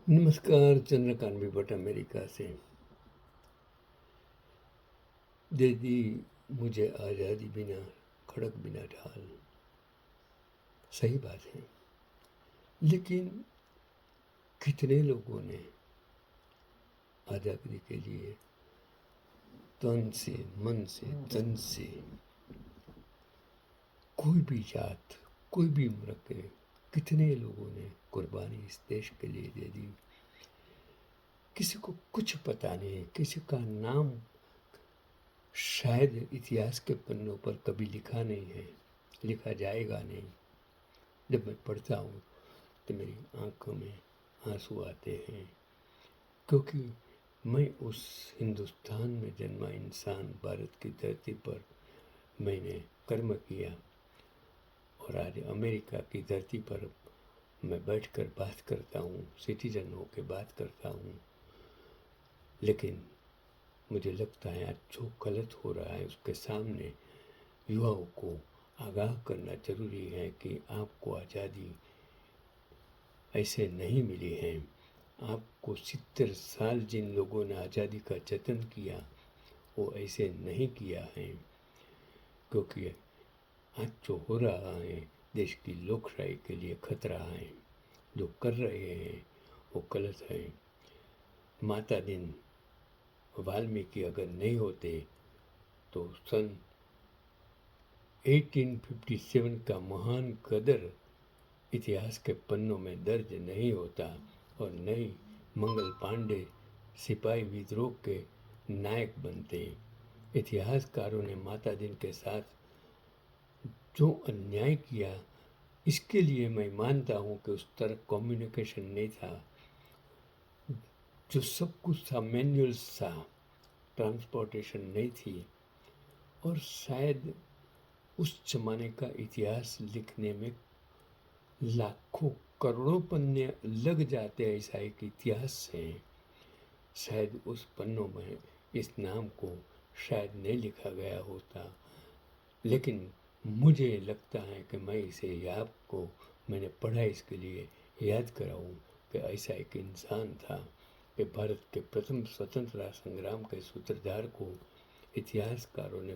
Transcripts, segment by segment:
नमस्कार, चंद्रकांत भट्ट अमेरिका से। दे दी मुझे आज़ादी बिना खड़क बिना ढाल। सही बात है, लेकिन कितने लोगों ने आज़ादी के लिए तन से, मन से, धन से, कोई भी जात, कोई भी उम्र के कितने लोगों ने कुर्बानी इस देश के लिए दे दी। किसी को कुछ पता नहीं, किसी का नाम शायद इतिहास के पन्नों पर कभी लिखा नहीं है, लिखा जाएगा नहीं। जब मैं पढ़ता हूँ तो मेरी आंखों में आंसू आते हैं, क्योंकि मैं उस हिंदुस्तान में जन्मा इंसान, भारत की धरती पर मैंने कर्म किया, और आज अमेरिका की धरती पर मैं बैठकर बात करता हूँ, सिटीजन होकर बात करता हूँ। लेकिन मुझे लगता है आज जो गलत हो रहा है उसके सामने युवाओं को आगाह करना जरूरी है कि आपको आज़ादी ऐसे नहीं मिली है। आपको 70 साल जिन लोगों ने आज़ादी का जतन किया वो ऐसे नहीं किया है, क्योंकि आज जो हो रहा है देश की लोकशाही के लिए खतरा है। जो कर रहे हैं वो गलत है। माता दिन वाल्मीकि अगर नहीं होते तो सन 1857 का महान गदर इतिहास के पन्नों में दर्ज नहीं होता, और नई मंगल पांडे सिपाही विद्रोह के नायक बनते। इतिहासकारों ने माता दिन के साथ जो अन्याय किया, इसके लिए मैं मानता हूँ कि उस तरह कम्युनिकेशन नहीं था। जो सब कुछ था मैनुअल्स था, ट्रांसपोर्टेशन नहीं थी, और शायद उस जमाने का इतिहास लिखने में लाखों करोड़ों पन्ने लग जाते, ऐसा एक इतिहास है। शायद उस पन्नों में इस नाम को शायद नहीं लिखा गया होता, लेकिन मुझे लगता है कि मैं इसे आपको मैंने पढ़ा इसके लिए याद कराऊं कि ऐसा एक इंसान था कि भारत के प्रथम स्वतंत्रता संग्राम के सूत्रधार को इतिहासकारों ने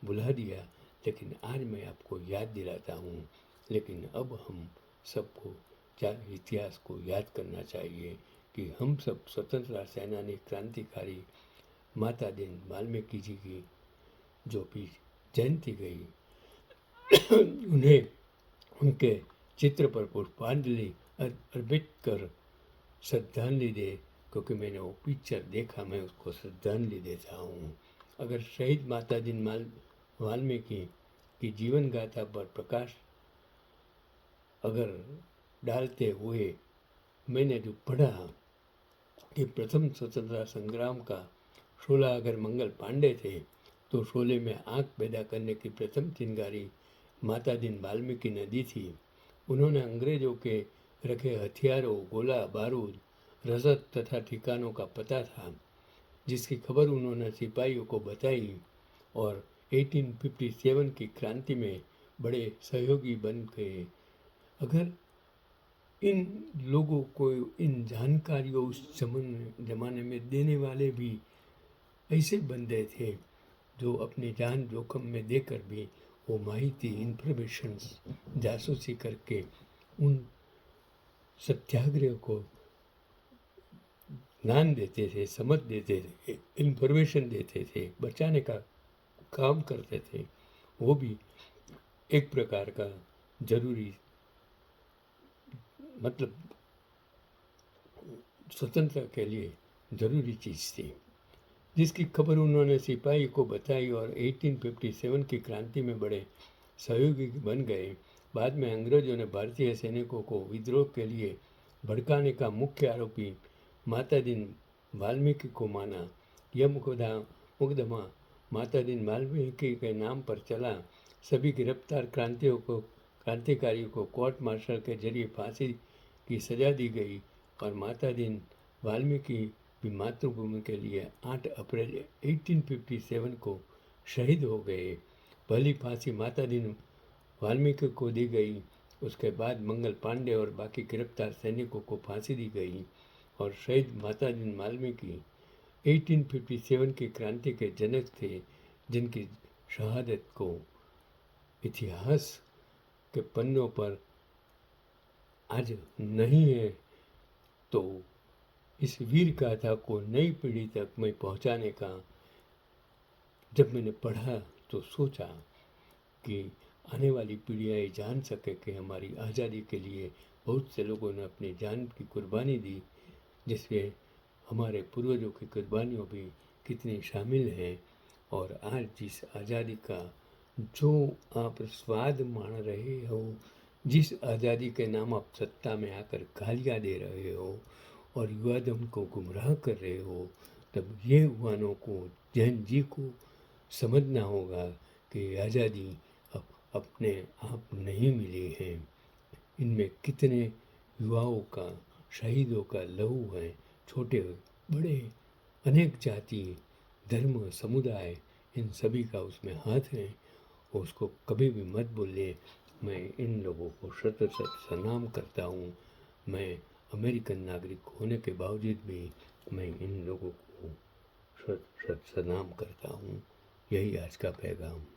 बुला दिया। लेकिन आज मैं आपको याद दिलाता हूँ। लेकिन अब हम सबको इतिहास को याद करना चाहिए कि हम सब स्वतंत्रता सेनानी, क्रांतिकारी माता दिन वाल्मीकि जी की जो भी जयंती गई, उन्हें उनके चित्र पर पुष्पांजलि अर्पित कर श्रद्धांजलि दे, क्योंकि मैंने वो पिक्चर देखा, मैं उसको श्रद्धांजलि देता हूँ। अगर शहीद माता दिन वाल्मीकि की जीवन गाथा पर प्रकाश अगर डालते हुए मैंने जो पढ़ा कि प्रथम स्वतंत्रता संग्राम का 16 अगर मंगल पांडे थे, तो शोले में आग पैदा करने की प्रथम चिंगारी माता दिन वाल्मीकि ने दी थी। उन्होंने अंग्रेजों के रखे हथियारों, गोला बारूद, रसद तथा ठिकानों का पता था, जिसकी खबर उन्होंने सिपाहियों को बताई, और 1857 की क्रांति में बड़े सहयोगी बन गए। अगर इन लोगों को इन जानकारियों उस जमाने में देने वाले भी ऐसे बंदे थे जो अपनी जान जोखिम में देकर भी वो माहिती, इंफॉर्मेशन जासूसी करके उन सत्याग्रह को ज्ञान देते थे, समझ देते थे, इंफॉर्मेशन देते थे, बचाने का काम करते थे, वो भी एक प्रकार का जरूरी, मतलब स्वतंत्रता के लिए जरूरी चीज़ थी, जिसकी खबर उन्होंने सिपाही को बताई, और 1857 की क्रांति में बड़े सहयोगी बन गए। बाद में अंग्रेजों ने भारतीय सैनिकों को विद्रोह के लिए भड़काने का मुख्य आरोपी माता दिन वाल्मीकि को माना। यह मुकदमा माता दिन वाल्मीकि के नाम पर चला। सभी गिरफ्तार क्रांतिकारियों को कोर्ट मार्शल के जरिए फांसी की सजा दी गई, और माता दिन वाल्मीकि भी मातृभूमि के लिए 8 अप्रैल 1857 को शहीद हो गए। पहली फांसी माता दिन वाल्मीकि को दी गई उसके बाद मंगल पांडे और बाकी गिरफ्तार सैनिकों को फांसी दी गई और शहीद माताजी वाल्मीकि 1857 की क्रांति के जनक थे, जिनकी शहादत को इतिहास के पन्नों पर आज नहीं है, तो इस वीर गाथा को नई पीढ़ी तक मैं पहुंचाने का जब मैंने पढ़ा तो सोचा कि आने वाली पीढ़ियाँ ये जान सके कि हमारी आज़ादी के लिए बहुत से लोगों ने अपनी जान की कुर्बानी दी, जिसमें हमारे पूर्वजों की कुर्बानियों भी कितनी शामिल हैं। और आज जिस आज़ादी का जो आप स्वाद मान रहे हो, जिस आज़ादी के नाम आप सत्ता में आकर गालियाँ दे रहे हो और युवा दम को गुमराह कर रहे हो, तब ये युवानों को, जैन जी को समझना होगा कि आज़ादी अपने आप नहीं मिली है। इनमें कितने युवाओं का, शहीदों का लहू है, छोटे बड़े अनेक जाति, धर्म, समुदाय, इन सभी का उसमें हाथ है। उसको कभी भी मत भूलिए। मैं इन लोगों को शत शत सलाम करता हूँ। मैं अमेरिकन नागरिक होने के बावजूद भी मैं इन लोगों को शत शत सलाम करता हूँ। यही आज का पैगाम।